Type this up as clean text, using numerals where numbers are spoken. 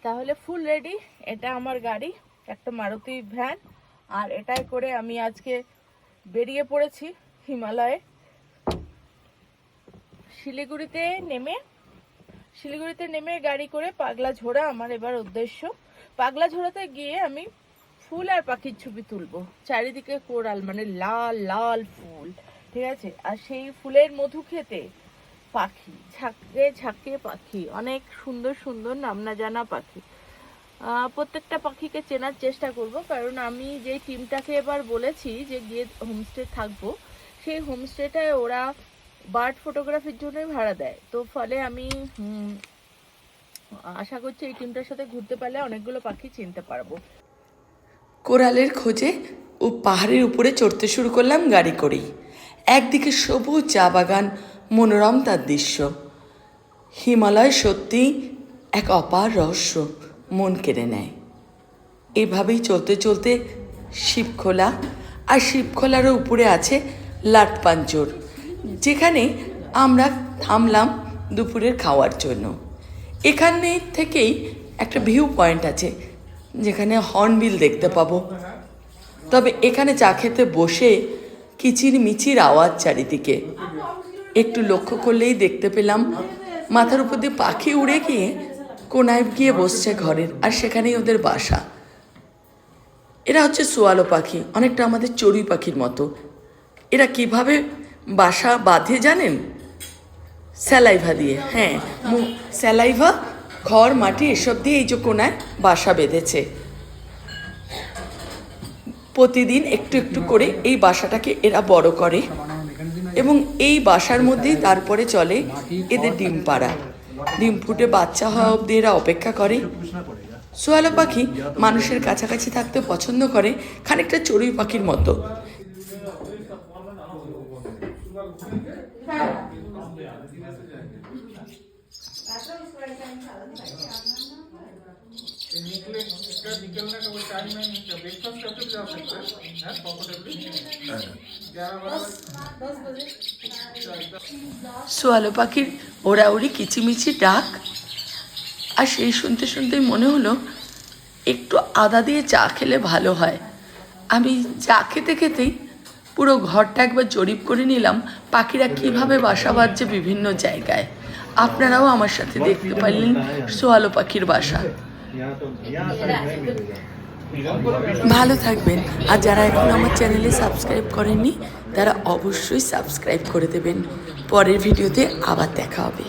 তাহলে full ready. এটা আমার গাড়ি, একটা মারুতি ভ্যান, আর এটাই করে আমি আজকে বেরিয়ে পড়েছি হিমালয়ে। শিলিগুড়িতে নেমে গাড়ি করে পাগলা ঝোড়া আমার এবার উদ্দেশ্য। পাগলা ঝোড়াতে গিয়ে আমি ফুল আর পাখির ছবি তুলবো। চারিদিকে কোরাল, মানে লাল লাল ফুল, ঠিক আছে। আর সেই ফুলের মধু খেতে পাখি, ঝাঁকে ঝাঁকে পাখি, অনেক সুন্দর সুন্দর নাম না জানা পাখি। প্রত্যেকটা পাখিকে চেনার চেষ্টা করব, কারণ আমি যে টিমটাকে এবার বলেছি যে গিয়ে হোমস্টে থাকবো, সেই হোমস্টেটায় ওরা বার্ড ফটোগ্রাফির জন্যই ভাড়া দেয়। তো ফলে আমি আশা করছি এই টিমটার সাথে ঘুরতে পারলে অনেকগুলো পাখি চিনতে পারবো। কোরালের খোঁজে ও পাহাড়ের উপরে চড়তে শুরু করলাম গাড়ি করেই। একদিকে সবুজ চা বাগান, মনোরম তার দৃশ্য। হিমালয় সত্যিই এক অপার রহস্য, মন কেড়ে নেয়। এভাবেই চলতে চলতে শিবখোলা, আর শিবখোলারও উপরে আছে লাটপাঞ্জর, যেখানে আমরা থামলাম দুপুরের খাওয়ার জন্য। এখানে থেকেই একটা ভিউ পয়েন্ট আছে যেখানে হর্নবিল দেখতে পাবো। তবে এখানে চা খেতে বসে কিচির মিচির আওয়াজ চারিদিকে। একটু লক্ষ্য করলেই দেখতে পেলাম মাথার উপর দিয়ে পাখি উড়ে গিয়ে কোনায় গিয়ে বসছে ঘরের, আর সেখানেই ওদের বাসা। এরা হচ্ছে সোয়ালো পাখি, অনেকটা আমাদের চড়ুই পাখির মতো। এরা কিভাবে বাসা বাঁধে জানেন? স্যালাইভা দিয়ে। হ্যাঁ, স্যালাইভা, খড়, মাটি এসব দিয়ে এই যে কোনায় বাসা বেঁধেছে। প্রতিদিন একটু একটু করে এই বাসাটাকে এরা বড় করে, এবং এই বাসার মধ্যেই তারপরে চলে এদের ডিম পাড়া। ডিম ফুটে বাচ্চা হওয়া অবধি এরা অপেক্ষা করে। সোয়ালো পাখি মানুষের কাছাকাছি থাকতে পছন্দ করে, খানিকটা চড়ুই পাখির মতো। সোয়ালো পাখির ওড়াউড়ি কিচিমিচি ডাক, আর সেই শুনতে শুনতেই মনে হলো একটু আদা দিয়ে চা খেলে ভালো হয়। আমি চা খেতে খেতেই পুরো ঘরটা একবার জরিপ করে নিলাম, পাখিরা কিভাবে বাসা বাঁধছে বিভিন্ন জায়গায়। আপনারাও আমার সাথে দেখতে পারলেন সোয়ালো পাখির বাসা। ভালো থাকবেন, আর যারা এখন আমার চ্যানেলে সাবস্ক্রাইব করেননি তারা অবশ্যই সাবস্ক্রাইব করে দেবেন। পরের ভিডিওতে আবার দেখা হবে।